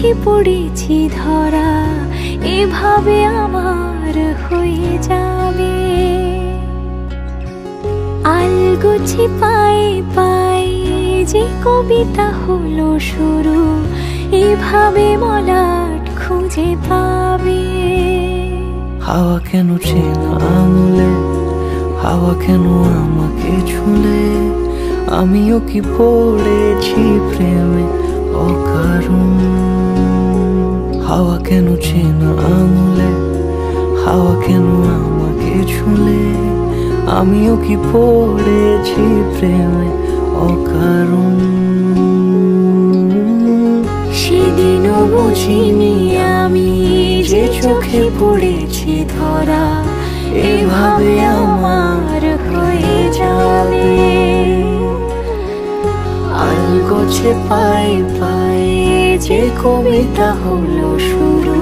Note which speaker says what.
Speaker 1: চোখে পড়েছি ধরা, এভাবে আমার হয়ে যাবে। আলগোছে পায়ে পায়ে যে কবিতা হলো শুরু, এভাবে মলাট খুঁজে পাবে।
Speaker 2: হাওয়া কেন চেনা আঙুলে, হাওয়া কেন আমাকে ছুলে, আমিও কি পড়েছি প্রেমে অকারণ। হাওয়া কেন চেনা আঙুলে, হাওয়া কেন আমাকে ছুলে, আমিও কি পড়েছি প্রেমে অকারণ।
Speaker 1: সেদিনও বুঝিনি আমি যে চোখে পড়েছি ধরা, এভাবে আমার হয়ে যাবে।
Speaker 2: আলগোছে পায়ে পায়ে যে কবিতা হলো শুরু,